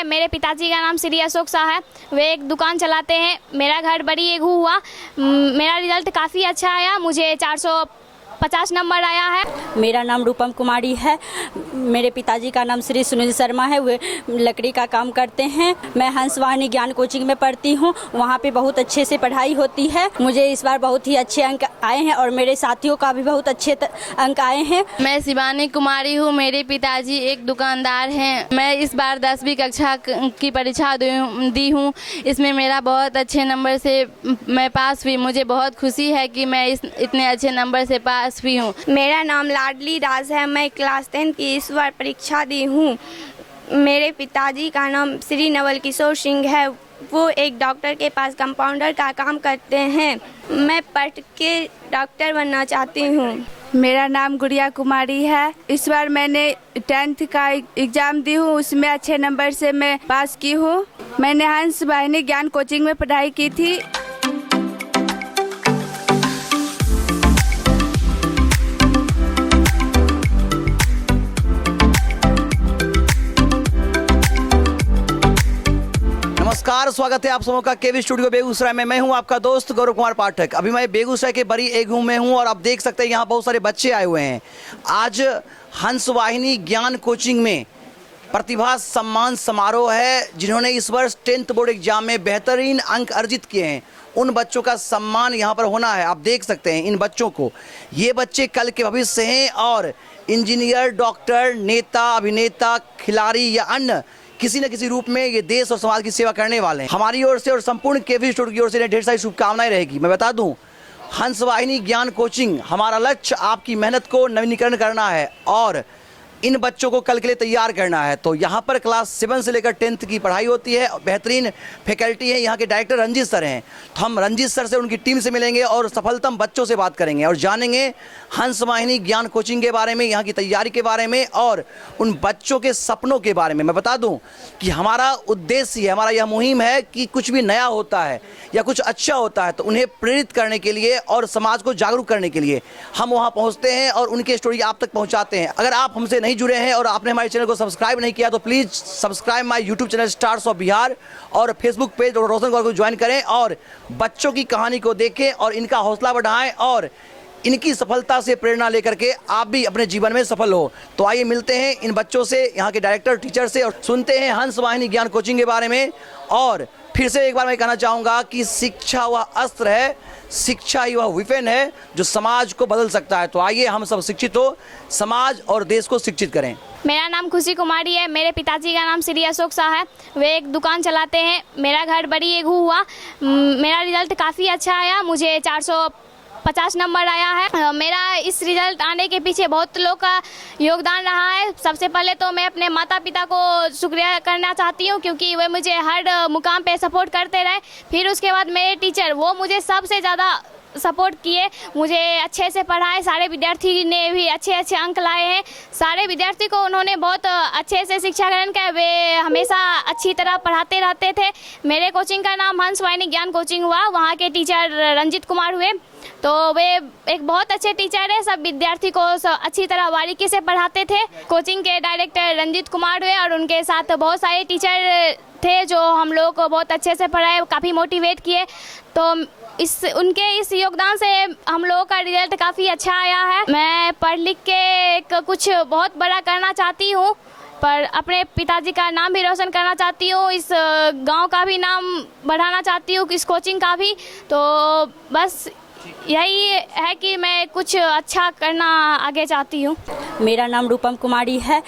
मेरे पिताजी का नाम श्री अशोक शाह है। वे एक दुकान चलाते हैं। मेरा घर बड़ी एगू हुआ। मेरा रिजल्ट काफ़ी अच्छा आया। मुझे 450 नंबर आया है। मेरा नाम रूपम कुमारी है। मेरे पिताजी का नाम श्री सुनील शर्मा है। वे लकड़ी का काम करते हैं। मैं हंसवाहिनी ज्ञान कोचिंग में पढ़ती हूँ। वहाँ पे बहुत अच्छे से पढ़ाई होती है। मुझे इस बार बहुत ही अच्छे अंक आए हैं और मेरे साथियों का भी बहुत अच्छे अंक आए हैं। मैं शिवानी कुमारी हूँ। मेरे पिताजी एक दुकानदार हैं। मैं इस बार 10वीं कक्षा की परीक्षा दी हूँ। इसमें मेरा बहुत अच्छे नंबर से मैं पास हुई। मुझे बहुत खुशी है कि मैं इतने अच्छे नंबर से पास हुई हूँ। मेरा नाम लाडली राज है। मैं क्लास 10 की इस बार परीक्षा दी हूँ। मेरे पिताजी का नाम श्री नवल किशोर सिंह है। वो एक डॉक्टर के पास कंपाउंडर का काम करते हैं। मैं पढ़ के डॉक्टर बनना चाहती हूँ। मेरा नाम गुड़िया कुमारी है। इस बार मैंने 10th का एग्ज़ाम दी हूँ। उसमें अच्छे नंबर से मैं पास की हूँ। मैंने हंसवाहिनी ज्ञान कोचिंग में पढ़ाई की थी। नमस्कार, स्वागत है आप सबों का केवी स्टूडियो बेगूसराय में। मैं हूं आपका दोस्त गौरव कुमार पाठक। अभी मैं बेगूसराय के बड़ी एगू में हूं और आप देख सकते हैं यहां बहुत सारे बच्चे आए हुए हैं। आज हंसवाहिनी ज्ञान कोचिंग में प्रतिभा सम्मान समारोह है। जिन्होंने इस वर्ष 10th बोर्ड एग्जाम में बेहतरीन अंक अर्जित किए हैं, उन बच्चों का सम्मान यहाँ पर होना है। आप देख सकते हैं इन बच्चों को। ये बच्चे कल के भविष्य हैं और इंजीनियर, डॉक्टर, नेता, अभिनेता, खिलाड़ी या अन्य किसी न किसी रूप में ये देश और समाज की सेवा करने वाले हैं। हमारी ओर से और संपूर्ण केवी स्टूडियो की ओर से ढेर सारी शुभकामनाएं रहेगी। मैं बता दूं, हंसवाहिनी ज्ञान कोचिंग, हमारा लक्ष्य आपकी मेहनत को नवीनीकरण करना है और इन बच्चों को कल के लिए तैयार करना है। तो यहाँ पर क्लास 7 से लेकर 10th की पढ़ाई होती है। बेहतरीन फैकल्टी है। यहाँ के डायरेक्टर रंजीत सर हैं। तो हम रंजीत सर से, उनकी टीम से मिलेंगे और सफलतम बच्चों से बात करेंगे और जानेंगे हंसवाहिनी ज्ञान कोचिंग के बारे में, यहाँ की तैयारी के बारे में और उन बच्चों के सपनों के बारे में। मैं बता दूँ कि हमारा उद्देश्य, हमारा यह मुहिम है कि कुछ भी नया होता है या कुछ अच्छा होता है तो उन्हें प्रेरित करने के लिए और समाज को जागरूक करने के लिए हम वहाँ पहुँचते हैं और उनकी स्टोरी आप तक पहुँचाते हैं। अगर आप हमसे नहीं जुड़े हैं और आपने हमारे चैनल को सब्सक्राइब नहीं किया तो please subscribe my YouTube channel stars of Bihar और फेसबुक पेज रोशन गौर को ज्वाइन करें और बच्चों की कहानी को देखें और इनका हौसला बढ़ाएं और इनकी सफलता से प्रेरणा लेकर के आप भी अपने जीवन में सफल हो। तो आइए मिलते हैं इन बच्चों से, यहाँ के डायरेक्टर, टीचर से और सुनते हैं हंसवाहिनी ज्ञान कोचिंग के बारे में। और फिर से एक बार मैं कहना चाहूँगा कि शिक्षा वह अस्त्र है, शिक्षा ही वह विपिन है जो समाज को बदल सकता है। तो आइए हम सब शिक्षित हो, समाज और देश को शिक्षित करें। मेरा नाम खुशी कुमारी है। मेरे पिताजी का नाम श्री अशोक शाह है। वे एक दुकान चलाते हैं। मेरा घर बड़ी एगू हुआ। मेरा रिजल्ट काफ़ी अच्छा आया। मुझे 450 नंबर आया है। मेरा इस रिजल्ट आने के पीछे बहुत लोग का योगदान रहा है। सबसे पहले तो मैं अपने माता पिता को शुक्रिया करना चाहती हूँ क्योंकि वे मुझे हर मुकाम पे सपोर्ट करते रहे। फिर उसके बाद मेरे टीचर, वो मुझे सबसे ज़्यादा सपोर्ट किए, मुझे अच्छे से पढ़ाए। सारे विद्यार्थी ने भी अच्छे अच्छे अंक लाए हैं। सारे विद्यार्थी को उन्होंने बहुत अच्छे से शिक्षा ग्रहण किया। वे हमेशा अच्छी तरह पढ़ाते रहते थे। मेरे कोचिंग का नाम हंसवाहिनी ज्ञान कोचिंग हुआ। वहाँ के टीचर रंजीत कुमार हुए, तो वे एक बहुत अच्छे टीचर है। सब विद्यार्थी को अच्छी तरह बारीकी से पढ़ाते थे। कोचिंग के डायरेक्टर रंजीत कुमार हुए और उनके साथ बहुत सारे टीचर थे जो हम लोग को बहुत अच्छे से पढ़ाए, काफ़ी मोटिवेट किए। तो उनके इस योगदान से हम लोगों का रिजल्ट काफ़ी अच्छा आया है। मैं पढ़ लिख के कुछ बहुत बड़ा करना चाहती हूँ, पर अपने पिताजी का नाम भी रोशन करना चाहती हूँ। इस गांव का भी नाम बढ़ाना चाहती हूँ, इस कोचिंग का भी। तो बस यही है कि मैं कुछ अच्छा करना आगे चाहती हूँ। मेरा नाम रूपम कुमारी है।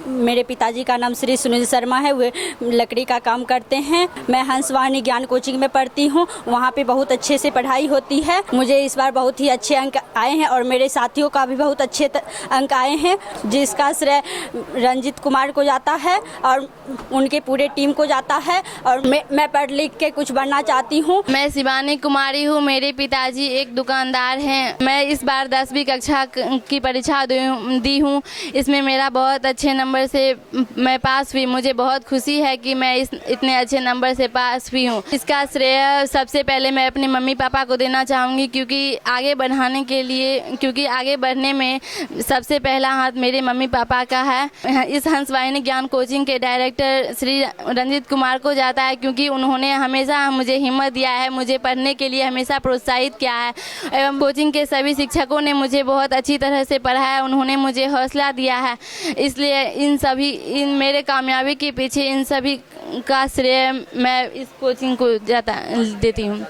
मेरे पिताजी का नाम श्री सुनील शर्मा है। वे लकड़ी का काम करते हैं। मैं हंसवाहिनी ज्ञान कोचिंग में पढ़ती हूँ। वहाँ पे बहुत अच्छे से पढ़ाई होती है। मुझे इस बार बहुत ही अच्छे अंक आए हैं और मेरे साथियों का भी बहुत अच्छे अंक आए हैं, जिसका श्रेय रंजीत कुमार को जाता है और उनके पूरे टीम को जाता है। और मैं पढ़ लिख के कुछ बनना चाहती हूँ। मैं शिवानी कुमारी हूँ। मेरे पिताजी एक एक दुकानदार हैं। मैं इस बार 10वीं कक्षा की परीक्षा दी हूँ। इसमें मेरा बहुत अच्छे नंबर से मैं पास हुई। मुझे बहुत खुशी है कि मैं इतने अच्छे नंबर से पास हुई हूँ। इसका श्रेय सबसे पहले मैं अपने मम्मी पापा को देना चाहूँगी, क्योंकि आगे बढ़ने में सबसे पहला हाथ मेरे मम्मी पापा का है। इस हंसवाहिनी ज्ञान कोचिंग के डायरेक्टर श्री रंजित कुमार को जाता है, क्योंकि उन्होंने हमेशा मुझे हिम्मत दिया है, मुझे पढ़ने के लिए हमेशा प्रोत्साहित किया है एवं कोचिंग के सभी शिक्षकों ने मुझे बहुत अच्छी तरह से पढ़ाया, उन्होंने मुझे हौसला दिया है। इसलिए इन मेरे कामयाबी के पीछे इन सभी का श्रेय मैं इस कोचिंग को देती हूँ।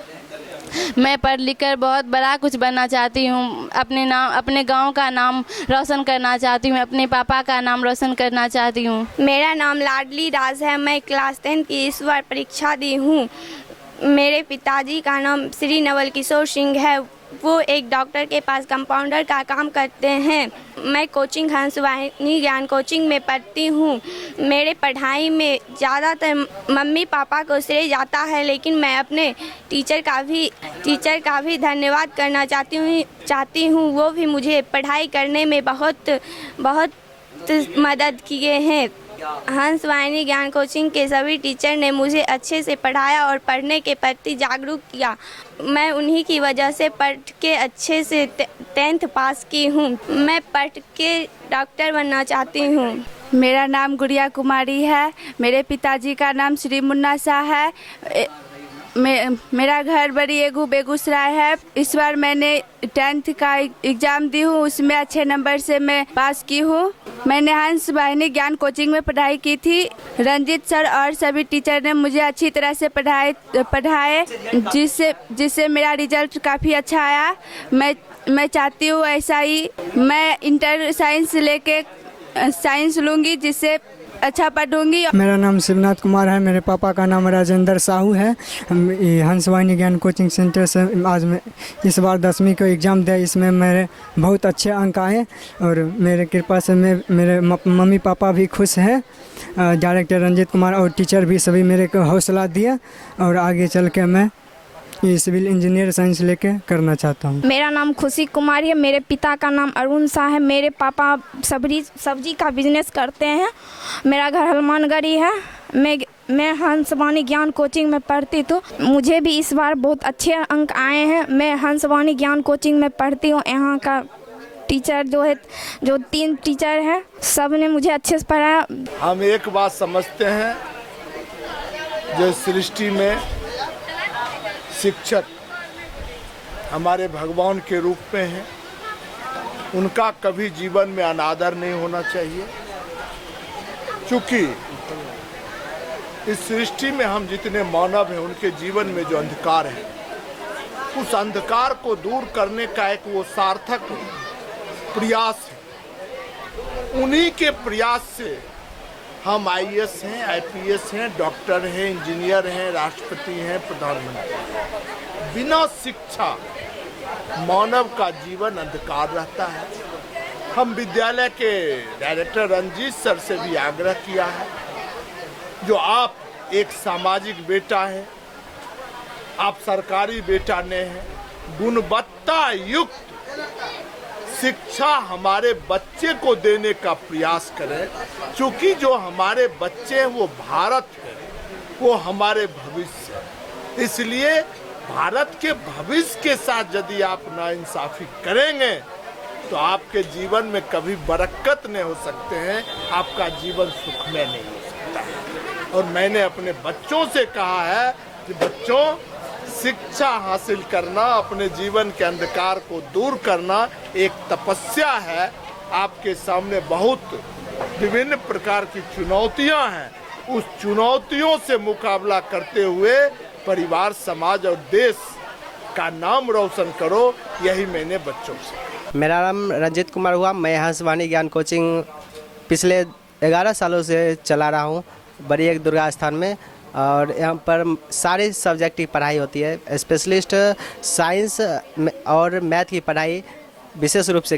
मैं पढ़ लिख कर बहुत बड़ा कुछ बनना चाहती हूँ। अपने गांव का नाम रोशन करना चाहती हूँ, अपने पापा का नाम रोशन करना चाहती हूँ। मेरा नाम लाडली राज है। मैं क्लास 10 की इस बार परीक्षा दी हूँ। मेरे पिताजी का नाम श्री नवल किशोर सिंह है। वो एक डॉक्टर के पास कंपाउंडर का काम करते हैं। मैं कोचिंग हंसवाहिनी ज्ञान कोचिंग में पढ़ती हूँ। मेरे पढ़ाई में ज़्यादातर मम्मी पापा को श्रेय जाता है, लेकिन मैं अपने टीचर का भी धन्यवाद करना चाहती हूँ। वो भी मुझे पढ़ाई करने में बहुत मदद किए हैं। हंसवाहिनी ज्ञान कोचिंग के सभी टीचर ने मुझे अच्छे से पढ़ाया और पढ़ने के प्रति जागरूक किया। मैं उन्हीं की वजह से पढ़ के अच्छे से 10th पास की हूँ। मैं पढ़ के डॉक्टर बनना चाहती हूँ। मेरा नाम गुड़िया कुमारी है। मेरे पिताजी का नाम श्री मुन्ना शाह है। मेरा घर बड़ी एगू बेगूसराय है। इस बार मैंने 10th का एग्ज़ाम दी हूँ, उसमें अच्छे नंबर से मैं पास की हूँ। मैंने हंसवाहिनी ज्ञान कोचिंग में पढ़ाई की थी। रंजित सर और सभी टीचर ने मुझे अच्छी तरह से पढ़ाए जिससे मेरा रिजल्ट काफ़ी अच्छा आया। मैं चाहती हूँ ऐसा ही मैं इंटर साइंस लूँगी, जिससे अच्छा पढ़ूंगी। मेरा नाम शिवनाथ कुमार है। मेरे पापा का नाम राजेंद्र साहू है। हंसवाहिनी ज्ञान कोचिंग सेंटर से आज मैं इस बार 10वीं का एग्ज़ाम दिया। इसमें मेरे बहुत अच्छे अंक आए और मेरे कृपा से मेरे मम्मी पापा भी खुश हैं। डायरेक्टर रंजित कुमार और टीचर भी सभी मेरे को हौसला दिया और आगे चल के मैं ये सिविल इंजीनियर साइंस लेके करना चाहता हूँ। मेरा नाम खुशी कुमारी है। मेरे पिता का नाम अरुण शाह है। मेरे पापा सब्जी का बिजनेस करते हैं। मेरा घर हनुमानगढ़ी है। मैं हंसवाहिनी ज्ञान कोचिंग में पढ़ती तो मुझे भी इस बार बहुत अच्छे अंक आए हैं। मैं हंसवाहिनी ज्ञान कोचिंग में पढ़ती हूँ। यहाँ का टीचर जो 3 टीचर हैं, सब ने मुझे अच्छे से पढ़ाया। हम एक बात समझते हैं, जो सृष्टि में शिक्षक हमारे भगवान के रूप में हैं, उनका कभी जीवन में अनादर नहीं होना चाहिए। क्योंकि इस सृष्टि में हम जितने मानव हैं, उनके जीवन में जो अंधकार है, उस अंधकार को दूर करने का एक वो सार्थक प्रयास है। उन्हीं के प्रयास से हम IAS हैं, IPS हैं, डॉक्टर हैं, इंजीनियर हैं, राष्ट्रपति हैं, प्रधानमंत्री। बिना शिक्षा मानव का जीवन अंधकार रहता है। हम विद्यालय के डायरेक्टर रंजीत सर से भी आग्रह किया है, जो आप एक सामाजिक बेटा है, आप सरकारी बेटा नहीं हैं, गुणवत्ता युक्त शिक्षा हमारे बच्चे को देने का प्रयास करें। क्योंकि जो हमारे बच्चे हैं वो भारत है, वो हमारे भविष्य है। इसलिए भारत के भविष्य के साथ यदि आप नाइंसाफ़ी करेंगे तो आपके जीवन में कभी बरकत नहीं हो सकते हैं, आपका जीवन सुखमय नहीं हो सकता है। और मैंने अपने बच्चों से कहा है कि बच्चों, शिक्षा हासिल करना, अपने जीवन के अंधकार को दूर करना एक तपस्या है। आपके सामने बहुत विभिन्न प्रकार की चुनौतियां हैं। उस चुनौतियों से मुकाबला करते हुए परिवार, समाज और देश का नाम रोशन करो, यही मैंने बच्चों से। मेरा नाम रंजित कुमार हुआ। मैं हंसवाहिनी ज्ञान कोचिंग पिछले 11 सालों से चला रहा हूँ बड़ी एक दुर्गा स्थान में, और यहाँ पर सारे सब्जेक्ट की पढ़ाई होती है। स्पेशलिस्ट साइंस और मैथ की पढ़ाई विशेष रूप से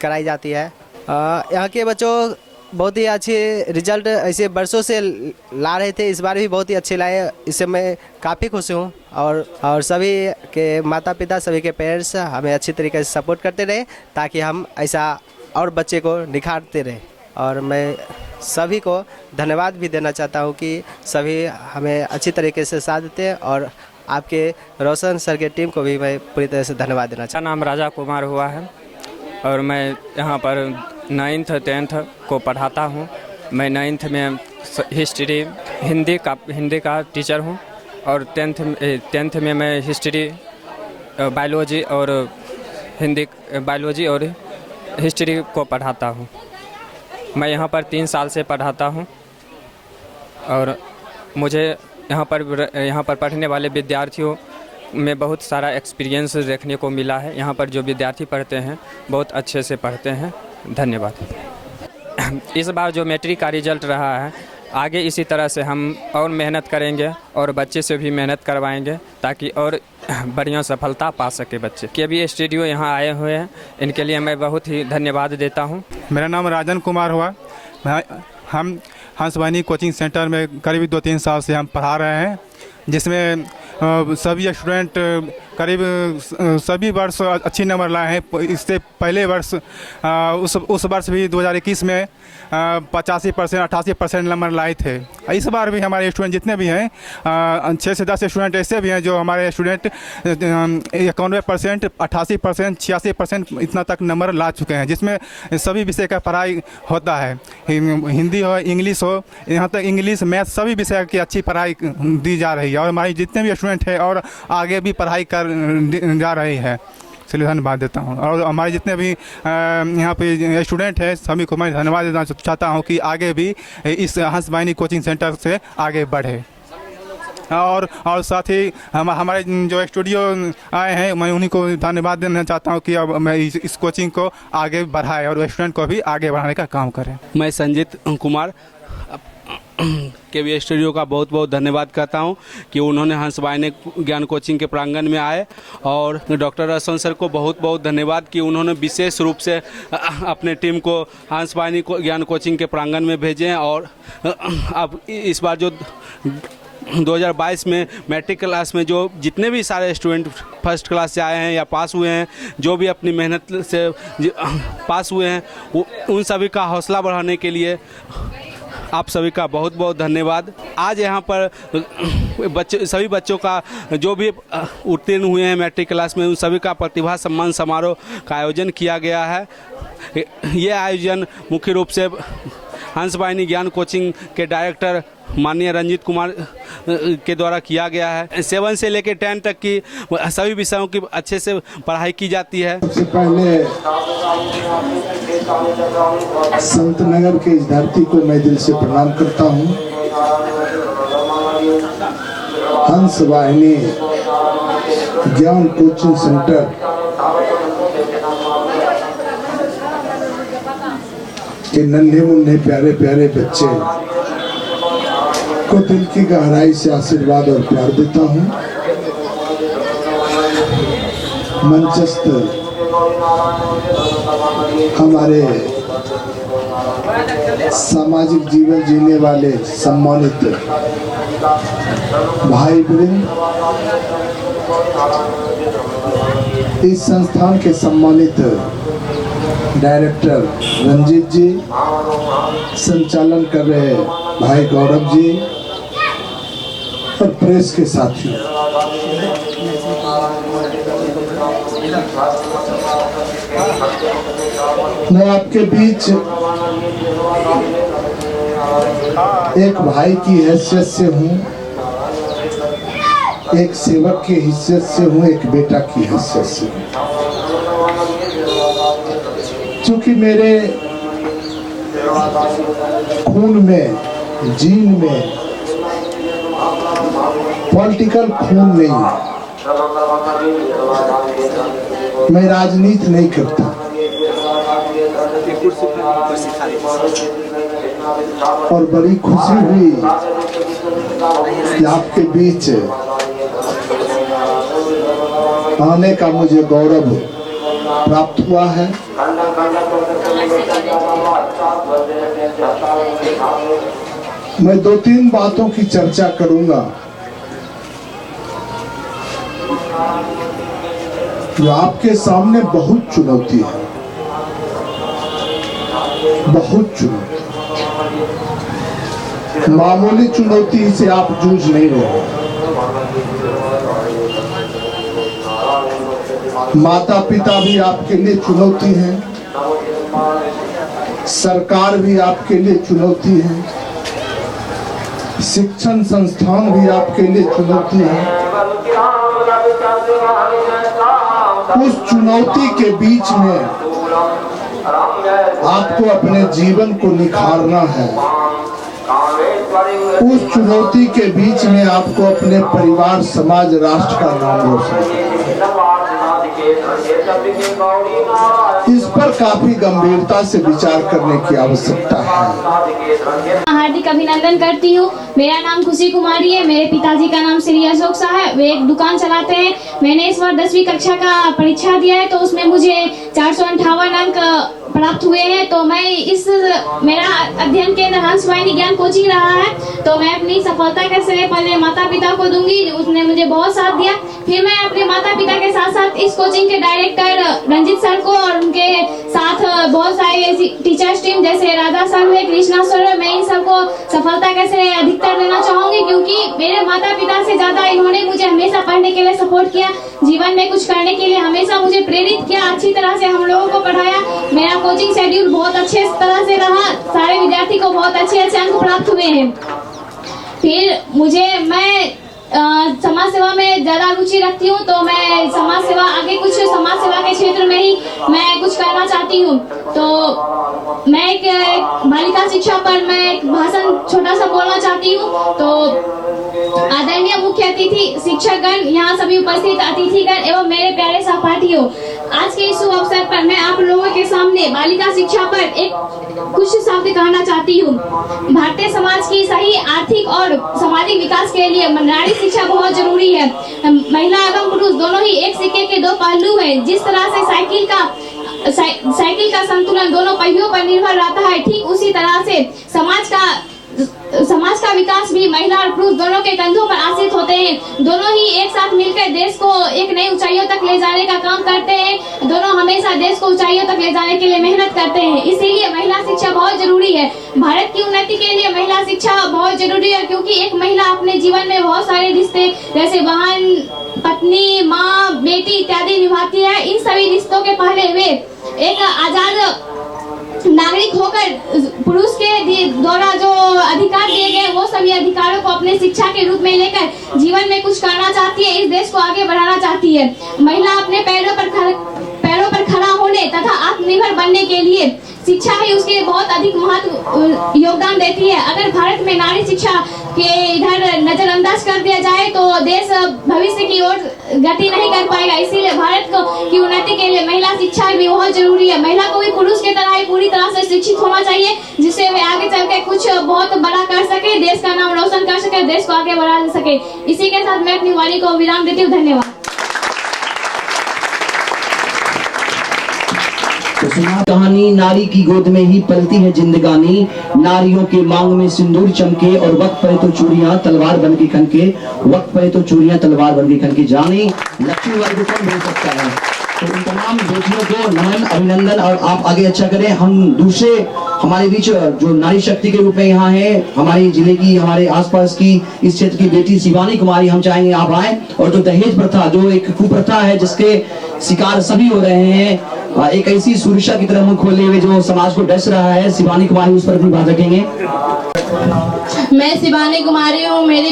कराई जाती है। यहाँ के बच्चों बहुत ही अच्छे रिजल्ट ऐसे बरसों से ला रहे थे, इस बार भी बहुत ही अच्छे लाए। इससे मैं काफ़ी खुश हूँ और सभी के माता पिता, सभी के पेरेंट्स हमें अच्छी तरीके से सपोर्ट करते रहे ताकि हम ऐसा और बच्चे को निखारते रहे। और मैं सभी को धन्यवाद भी देना चाहता हूँ कि सभी हमें अच्छी तरीके से साथ देते हैं और आपके रोशन सर के टीम को भी मैं पूरी तरह से धन्यवाद देना चाहता हूँ। मेरा नाम राजा कुमार हुआ है और मैं यहाँ पर 9th 10th को पढ़ाता हूँ। मैं 9th में हिस्ट्री हिंदी का टीचर हूँ और 10th में मैं हिस्ट्री बायोलॉजी और हिस्ट्री को पढ़ाता हूँ। मैं यहाँ पर 3 साल से पढ़ाता हूँ और मुझे यहाँ पर पढ़ने वाले विद्यार्थियों में बहुत सारा एक्सपीरियंस देखने को मिला है। यहाँ पर जो विद्यार्थी पढ़ते हैं बहुत अच्छे से पढ़ते हैं। धन्यवाद। इस बार जो मैट्रिक का रिजल्ट रहा है, आगे इसी तरह से हम और मेहनत करेंगे और बच्चे से भी मेहनत करवाएंगे ताकि और बढ़िया सफलता पा सके बच्चे। कि अभी स्टूडियो यहाँ आए हुए हैं, इनके लिए मैं बहुत ही धन्यवाद देता हूँ। मेरा नाम राजन कुमार हुआ। हम हंसवाहिनी कोचिंग सेंटर में करीब 2-3 साल से हम पढ़ा रहे हैं, जिसमें सभी स्टूडेंट करीब सभी वर्ष अच्छी नंबर लाए हैं। इससे पहले वर्ष उस वर्ष भी 2021 में 85% 88% नंबर लाए थे। इस बार भी हमारे स्टूडेंट जितने भी हैं 6 से 10 स्टूडेंट ऐसे भी हैं जो हमारे स्टूडेंट 91%, 88%, 86% इतना तक नंबर ला चुके हैं, जिसमें सभी विषय का पढ़ाई होता है। हिंदी हो, इंग्लिश हो, यहाँ तक इंग्लिश मैथ सभी विषय की अच्छी पढ़ाई दी जा रही है और हमारी जितने भी स्टूडेंट हैं और आगे भी पढ़ाई कर जा रही है। चलिए धन्यवाद देता हूँ। और हमारे जितने भी यहाँ पे स्टूडेंट हैं सभी को मैं धन्यवाद देना चाहता हूँ कि आगे भी इस हंसवाहिनी कोचिंग सेंटर से आगे बढ़े। और साथ ही हमारे जो स्टूडियो आए हैं मैं उन्हीं को धन्यवाद देना चाहता हूँ कि अब मैं इस कोचिंग को आगे बढ़ाए और स्टूडेंट को भी आगे बढ़ाने का काम करें। मैं संजीत कुमार के स्टूडियो का बहुत बहुत धन्यवाद करता हूं कि उन्होंने हंसवाहिनी ज्ञान कोचिंग के प्रांगण में आए, और डॉक्टर रोशन सर को बहुत बहुत धन्यवाद कि उन्होंने विशेष रूप से अपने टीम को हंसवाहिनी ज्ञान कोचिंग के प्रांगण में भेजे। और अब इस बार जो 2022 में मैट्रिक क्लास में जो जितने भी सारे स्टूडेंट फर्स्ट क्लास से आए हैं या पास हुए हैं, जो भी अपनी मेहनत से पास हुए हैं, उन सभी का हौसला बढ़ाने के लिए आप सभी का बहुत बहुत धन्यवाद। आज यहाँ पर सभी बच्चों का जो भी उत्तीर्ण हुए हैं मैट्रिक क्लास में, उन सभी का प्रतिभा सम्मान समारोह का आयोजन किया गया है। ये आयोजन मुख्य रूप से हंसवाहिनी ज्ञान कोचिंग के डायरेक्टर माननीय रंजीत कुमार के द्वारा किया गया है। 7 से लेकर 10 तक की सभी विषयों की अच्छे से पढ़ाई की जाती है। सबसे पहले संत नगर के इस धरती को मैं दिल से प्रणाम करता हूँ। हंसवाहिनी ज्ञान कोचिंग सेंटर के नन्हे मुन्ने प्यारे प्यारे बच्चे को दिल की गहराई से आशीर्वाद और प्यार देता हूँ। मंचस्थ हमारे सामाजिक जीवन जीने वाले सम्मानित भाई बहन, इस संस्थान के सम्मानित डायरेक्टर रंजीत जी, संचालन कर रहे भाई गौरव जी और प्रेस के साथियों, मैं आपके बीच एक भाई की हैसियत से हूँ, एक सेवक की हैसियत से हूँ, एक बेटा की हैसियत से हूँ। क्योंकि मेरे खून में, जीन में पॉलिटिकल खून नहीं है। मैं राजनीति नहीं करता और बड़ी खुशी हुई कि आपके बीच आने का मुझे गौरव प्राप्त हुआ है। मैं 2-3 बातों की चर्चा करूंगा जो आपके सामने बहुत चुनौती है, बहुत चुनौती, मामूली चुनौती से आप जूझ नहीं रहे। माता पिता भी आपके लिए चुनौती है, सरकार भी आपके लिए चुनौती है, शिक्षण संस्थान भी आपके लिए चुनौती है। उस चुनौती के बीच में आपको अपने जीवन को निखारना है। उस चुनौती के बीच में आपको अपने परिवार, समाज, राष्ट्र का नाम रोशन करना है। इस पर काफी गंभीरता से विचार करने की आवश्यकता है। हार्दिक अभिनंदन करती हूँ। मेरा नाम खुशी कुमारी है। मेरे पिताजी का नाम श्री अशोक शाह है। वे एक दुकान चलाते हैं। मैंने इस बार 10वीं कक्षा का परीक्षा दिया है तो उसमें मुझे 458 अंक प्राप्त हुए हैं। तो मैं मेरा अध्ययन केंद्र हंसवाहिनी ज्ञान कोचिंग रहा है। तो मैं अपनी सफलता का श्रेय पहले माता पिता को दूंगी, उसने मुझे बहुत साथ दिया। फिर मैं अपने माता पिता के साथ साथ इस कोचिंग के डायरेक्टर रंजित सर को और उनके साथ बहुत सारे टीचर्स टीम जैसे राधा सर हुए, कृष्णा सर, मैं इन सबको सफलता का श्रेय अधिकतर देना चाहूंगी क्योंकि मेरे माता पिता से ज्यादा इन्होंने मुझे हमेशा पढ़ने के लिए सपोर्ट किया, जीवन में कुछ करने के लिए हमेशा मुझे प्रेरित किया, अच्छी तरह से हम लोगों को पढ़ाया। मेरा कोचिंग शेड्यूल बहुत अच्छे तरह से रहा, सारे विद्यार्थी को बहुत अच्छे अंक प्राप्त हुए हैं। फिर मैं समाज सेवा में ज्यादा रुचि रखती हूँ तो मैं समाज सेवा आगे कुछ समाज सेवा के क्षेत्र में ही मैं कुछ करना चाहती हूँ। तो मैं एक बालिका शिक्षा पर मैं एक भाषण छोटा सा बोलना चाहती हूँ। तो आदरणीय मुख्य अतिथि, शिक्षकगण, यहाँ सभी उपस्थित अतिथिगण एवं मेरे प्यारे सहपाठियों, आज के इस शुभ अवसर पर मैं आप लोगों के सामने बालिका शिक्षा पर एक कुछ शब्द कहना चाहती हूँ। भारतीय समाज की सही आर्थिक और सामाजिक विकास के लिए नारी शिक्षा बहुत जरूरी है। महिला एवं पुरुष दोनों ही एक सिक्के के दो पहलू हैं। जिस तरह से साइकिल का संतुलन दोनों पहियों पर निर्भर रहता है, ठीक उसी तरह से समाज का विकास भी महिला और पुरुष दोनों के कंधों पर आश्रित होते हैं। दोनों ही एक साथ मिलकर देश को एक नई ऊंचाइयों तक ले जाने का काम करते हैं। दोनों हमेशा देश को ऊंचाइयों तक ले जाने के लिए मेहनत करते हैं। इसीलिए महिला शिक्षा बहुत जरूरी है। भारत की उन्नति के लिए महिला शिक्षा बहुत जरूरी है क्योंकि एक महिला अपने जीवन में बहुत सारे रिश्ते जैसे बहन, पत्नी, माँ, बेटी इत्यादि निभाती है। इन सभी रिश्तों के पहले वे एक आजाद नागरिक होकर पुरुष के द्वारा जो अधिकार दिए गए वो सभी अधिकारों को अपने शिक्षा के रूप में लेकर जीवन में कुछ करना चाहती है, इस देश को आगे बढ़ाना चाहती है। महिला अपने पैरों पर खड़ा होने तथा आत्मनिर्भर बनने के लिए शिक्षा ही उसके बहुत अधिक महत्व योगदान देती है। अगर भारत में नारी शिक्षा के इधर नजरअंदाज कर दिया जाए तो देश भविष्य की ओर गति नहीं कर पाएगा। इसीलिए भारत की उन्नति के लिए महिला शिक्षा भी बहुत जरूरी है। महिला को भी पुरुष की तरह ही पूरी तरह से शिक्षित होना चाहिए जिससे वे आगे चल के कुछ बहुत बड़ा कर सके, देश का नाम रोशन कर सके, देश को आगे बढ़ा सके। इसी के साथ मैं अपनी वाणी को विराम देती हूँ। धन्यवाद। कहानी नारी की गोद में ही पलती है जिंदगानी, नारियों के मांग में सिंदूर चमके और वक्त पड़े तो चूड़ियां तलवार बन के खनके, वक्त पड़े तो चूड़ियां तलवार बन के खनके। जाने लक्ष्मी वर्ग कौन भेज सकता है। तो उन तमाम बेटियों को नमन, अभिनंदन और आप आगे अच्छा करें। हम दूसरे हमारे बीच जो नारी शक्ति के रूप में यहाँ है, हमारे जिले की, हमारे आसपास की, इस क्षेत्र की बेटी शिवानी कुमारी, हम चाहेंगे आप आए। और जो दहेज प्रथा, जो एक कुप्रथा है जिसके शिकार सभी हो रहे हैं, एक ऐसी सुरक्षा की तरह मुंह खोले हुए जो समाज को डस रहा है, शिवानी कुमारी उस पर अपनी बात रखेंगे। मैं शिवानी कुमारी हूँ। मेरे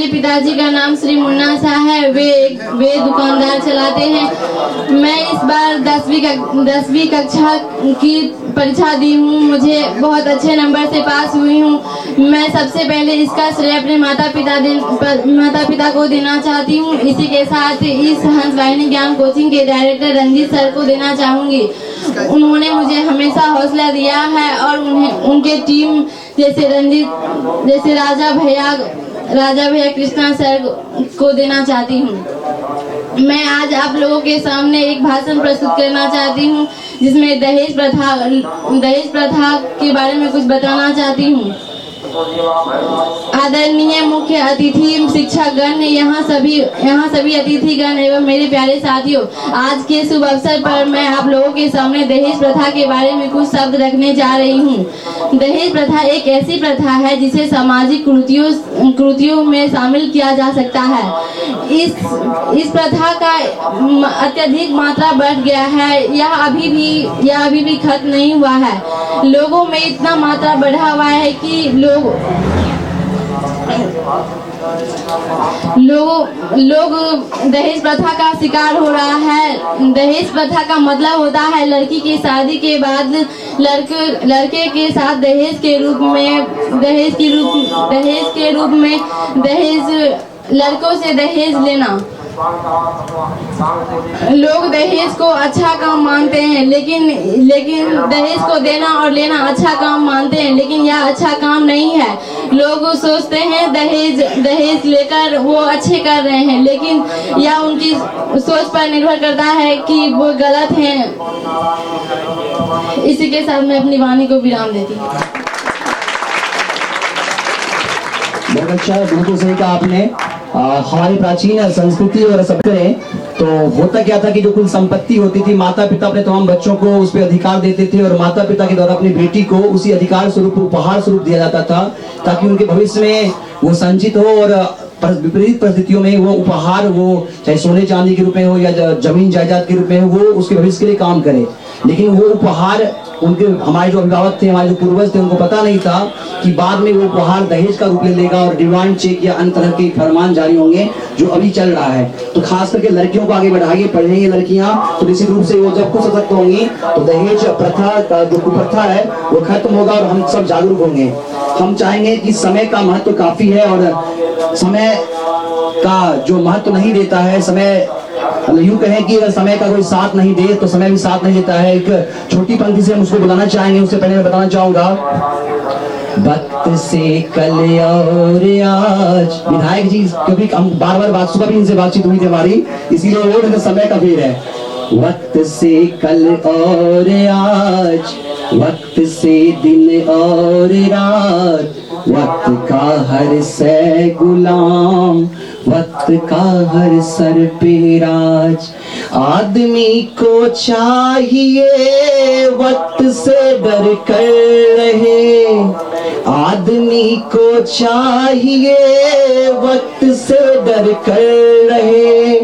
पिताजी का नाम श्री मुन्ना शाह है। वे दुकानदार चलाते हैं। मैं इस बार 10वीं कक्षा की परीक्षा दी हूँ। मुझे बहुत अच्छे नंबर से पास हुई हूँ। मैं सबसे पहले इसका श्रेय अपने माता पिता को देना चाहती हूँ। इसी के साथ इस हंसवाहिनी ज्ञान कोचिंग के डायरेक्टर रंजीत सर को देना चाहूँगी। उन्होंने मुझे हमेशा हौसला दिया है और उनके टीम जैसे राजा भैया कृष्णा सर को देना चाहती हूँ। मैं आज आप लोगों के सामने एक भाषण प्रस्तुत करना चाहती हूँ जिसमें दहेज प्रथा के बारे में कुछ बताना चाहती हूँ। आदरणीय मुख्य अतिथि शिक्षकगण, यहाँ सभी अतिथिगण एवं मेरे प्यारे साथियों, आज के शुभ अवसर पर मैं आप लोगों के सामने दहेज प्रथा के बारे में कुछ शब्द रखने जा रही हूँ। दहेज प्रथा एक ऐसी प्रथा है जिसे सामाजिक कृतियों में शामिल किया जा सकता है। इस प्रथा का अत्यधिक मात्रा बढ़ गया है। यह अभी भी खत्म नहीं हुआ है। लोगों में इतना मात्रा बढ़ा हुआ है कि लोग दहेज प्रथा का शिकार हो रहा है। दहेज प्रथा का मतलब होता है लड़की की शादी के बाद लड़के के साथ लड़कों से दहेज लेना। लोग दहेज को अच्छा काम मानते हैं, लेकिन दहेज को देना और लेना अच्छा काम मानते हैं, लेकिन यह अच्छा काम नहीं है। लोग सोचते हैं दहेज लेकर वो अच्छे कर रहे हैं, लेकिन यह उनकी सोच पर निर्भर करता है कि वो गलत हैं। इसी के साथ मैं अपनी वाणी को विराम देती हूँ। बहुत अच्छा, बिल्कुल सही कहा आपने। हमारी प्राचीन संस्कृति और सब करें तो होता क्या था कि जो कुल संपत्ति होती थी, माता पिता अपने तमाम बच्चों को उस पर अधिकार देते थे और माता पिता के द्वारा अपनी बेटी को उसी अधिकार स्वरूप उपहार स्वरूप दिया जाता था, ताकि उनके भविष्य में वो संचित हो और विपरीत परिस्थितियों में वो उपहार, वो चाहे सोने चांदी के रूप में हो या जमीन जायदाद के रूप में हो, वो उसके भविष्य के लिए काम करे। लेकिन वो उपहार उनके हमारे जो अभिभावक थे, हमारे जो पूर्वज थे, उनको पता नहीं था कि बाद में वो उपहार दहेज का रूप ले लेगा और डिमांड चेक या अन्य तरह के फरमान जारी होंगे जो अभी चल रहा है। तो खास करके लड़कियों को आगे बढ़ाइए, पढ़ेंगे लड़कियां तो निश्चित रूप से वो जब खुद सशक्त होंगी तो दहेज प्रथा का जो कुप्रथा है वो खत्म होगा और हम सब जागरूक होंगे। हम चाहेंगे कि समय का महत्व काफी है और समय का जो महत्व नहीं देता है, समय यूं कहें कि अगर समय का कोई साथ नहीं दे तो समय भी साथ नहीं देता है। एक छोटी पंक्ति से हम उसको बुलाना चाहेंगे। उससे पहले मैं बताना चाहूंगा, वक्त से कल और आज। विधायक जी, क्योंकि हम बार बार सुबह भी इनसे बातचीत हुई थी हमारी, इसीलिए वो समय का फेर है। वक्त से कल और आज, वक्त से दिन और रात, वक्त का हर से गुलाम, वक्त का हर सर पे राज। आदमी को चाहिए वक्त से डर कर रहे, आदमी को चाहिए वक्त से डर कर रहे।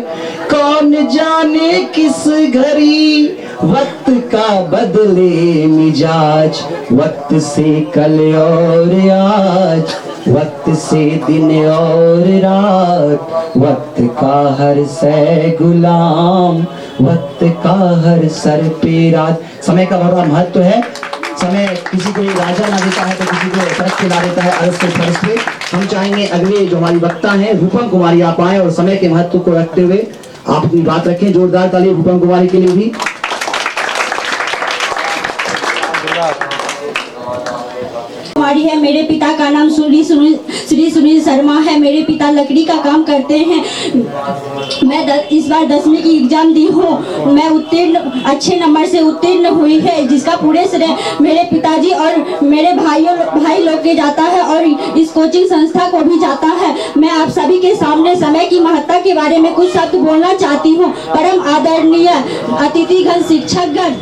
कौन जाने किस घड़ी वक्त का बदले मिजाज। वक्त से कल और आज, वक्त से दिन और रात, वक्त का हर से गुलाम, वक्त का हर सर पे राज। समय का बड़ा महत्व है। समय किसी को राजा ना देता है तो किसी को तरफ ला देता है अर्थ से फर्श पे। हम चाहेंगे अगले जो हमारी वक्ता हैं रूपम कुमारी आप आए और समय के महत्व को रखते हुए आप अपनी बात रखें। जोरदार ताली रूपम कुमारी के लिए भी। कुमारी है। मेरे पिता का नाम श्री सुनील शर्मा है। मेरे पिता लकड़ी का काम करते हैं। मैं इस बार 10वीं की एग्जाम दी हूँ। मैं अच्छे नंबर से उत्तीर्ण हुई है, जिसका पूरे श्रेय मेरे पिताजी और मेरे भाई लोग के जाता है और इस कोचिंग संस्था को भी जाता है। मैं आप सभी के सामने समय की महत्ता के बारे में कुछ शब्द बोलना चाहती हूँ। परम आदरणीय अतिथिगण, शिक्षकगण,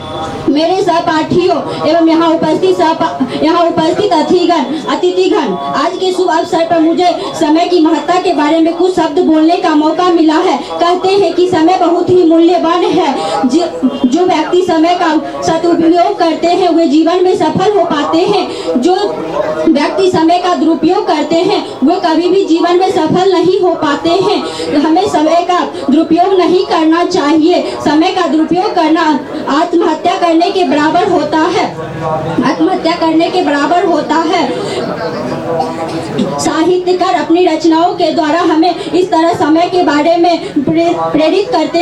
मेरे सहपाठियों एवं यहाँ उपस्थित अतिथिगण, आज के शुभ अवसर पर मुझे समय की महत्ता के बारे में कुछ शब्द बोलने का मौका मिला है। कहते हैं कि समय बहुत ही मूल्यवान है। जो व्यक्ति समय का सदुपयोग करते हैं वे जीवन में सफल हो पाते हैं। जो व्यक्ति समय का दुरुपयोग करते हैं वे कभी भी जीवन में सफल नहीं हो पाते हैं। हमें समय का दुरुपयोग नहीं करना चाहिए। समय का दुरुपयोग करना आत्महत्या करने के बराबर होता है। आत्महत्या करने के बराबर होता है। साहित्यकार अपनी रचनाओं के द्वारा हमें इस तरह समय के बारे में प्रेरित करते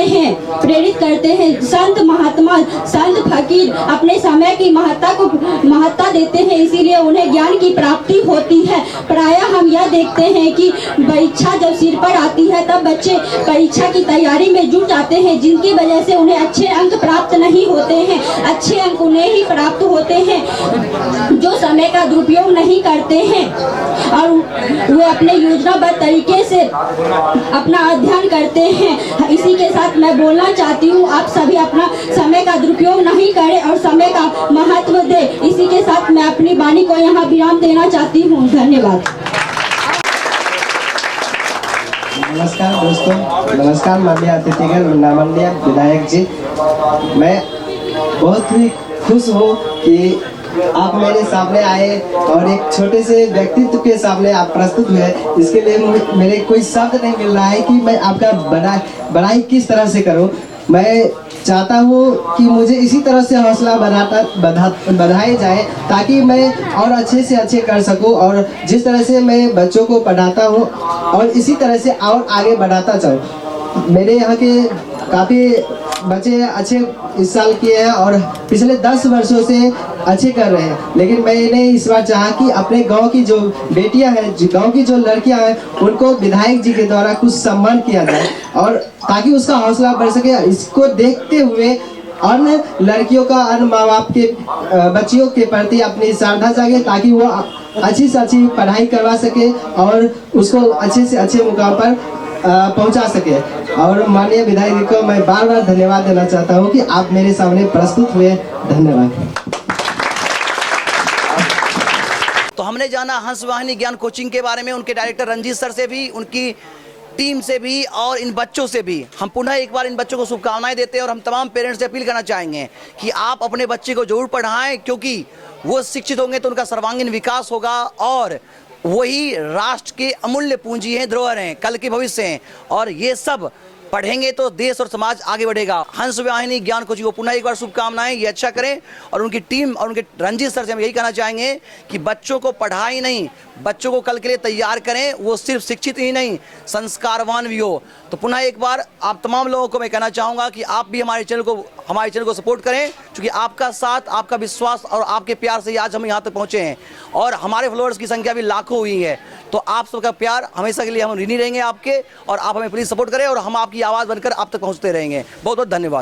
हैं। संत महात्मा, संत फकीर अपने समय की महत्ता देते हैं, इसीलिए उन्हें ज्ञान की प्राप्ति होती है। प्रायः हम यह देखते हैं कि परीक्षा जब सिर पर आती है तब बच्चे परीक्षा की तैयारी में जुट जाते हैं, जिनकी वजह से उन्हें अच्छे अंक प्राप्त नहीं होते हैं। अच्छे अंक उन्हें ही प्राप्त होते हैं जो समय का दुरुपयोग नहीं करते हैं और वे अपने योजनाबद्ध तरीके से अपना अध्ययन करते हैं। इसी के साथ मैं बोलना चाहती हूँ, आप सभी अपना समय का दुरुपयोग नहीं करें और समय का महत्व दें। इसी के साथ मैं अपनी वाणी को यहाँ विराम देना चाहती हूँ। धन्यवाद। नमस्कार दोस्तों, नमस्कार माननीय अतिथिगण, माननीय विधायक जी। मैं बहुत ही खुश हूँ कि आप मेरे सामने आए और एक छोटे से व्यक्तित्व के सामने आप प्रस्तुत हुए। इसके लिए मेरे कोई शब्द नहीं मिल रहा है कि मैं आपका बड़ाई किस तरह से करूं। मैं चाहता हूं कि मुझे इसी तरह से हौसला बढ़ाए जाए ताकि मैं और अच्छे से अच्छे कर सकूं और जिस तरह से मैं बच्चों को पढ़ाता हूं और इसी तरह से और आगे बढ़ाता जाऊं। मेरे यहाँ के काफ़ी बच्चे अच्छे इस साल किए हैं और पिछले 10 वर्षों से अच्छे कर रहे हैं, लेकिन मैंने इस बार चाहा कि अपने गांव की जो बेटियां हैं, गांव की जो लड़कियां हैं, उनको विधायक जी के द्वारा कुछ सम्मान किया जाए और ताकि उसका हौसला बढ़ सके। इसको देखते हुए अन्य लड़कियों का, अन्य माँ बाप के बच्चियों के प्रति अपनी श्रद्धा जागे ताकि वो अच्छी से अच्छी पढ़ाई करवा सके और उसको अच्छे से अच्छे मुकाम पर पहुंचा सके। और माननीय विधायक जी को मैं बार बार धन्यवाद देना चाहता हूं कि आप मेरे सामने प्रस्तुत हुए। धन्यवाद। तो हमने जाना हंस वाहिनी ज्ञान कोचिंग के बारे में, उनके डायरेक्टर रंजीत सर से भी, उनकी टीम से भी और इन बच्चों से भी। हम पुनः एक बार इन बच्चों को शुभकामनाएं देते हैं और हम तमाम पेरेंट्स से अपील करना चाहेंगे कि आप अपने बच्चे को जरूर पढ़ाएं, क्योंकि वो शिक्षित होंगे तो उनका सर्वांगीण विकास होगा और वही राष्ट्र के अमूल्य पूंजी हैं, धरोहर हैं, कल के भविष्य हैं और ये सब पढ़ेंगे तो देश और समाज आगे बढ़ेगा। हंस वाहिनी ज्ञान कोचिंग को पुनः एक बार शुभकामनाएं, ये अच्छा करें। और उनकी टीम और उनके रंजीत सर से हम यही कहना चाहेंगे कि बच्चों को पढ़ाई नहीं, बच्चों को कल के लिए तैयार करें, वो सिर्फ शिक्षित ही नहीं संस्कारवान भी हो। तो पुनः एक बार आप तमाम लोगों को मैं कहना चाहूँगा कि आप भी हमारे चैनल को सपोर्ट करें, क्योंकि आपका साथ, आपका विश्वास और आपके प्यार से आज हम यहाँ तक पहुँचे हैं और हमारे फॉलोअर्स की संख्या भी लाखों हुई है। तो आप सबका प्यार हमेशा के लिए हम ऋणी रहेंगे आपके, और आप हमें प्लीज़ सपोर्ट करें और हम आपकी आवाज़ बनकर आप तक पहुँचते रहेंगे। बहुत बहुत धन्यवाद।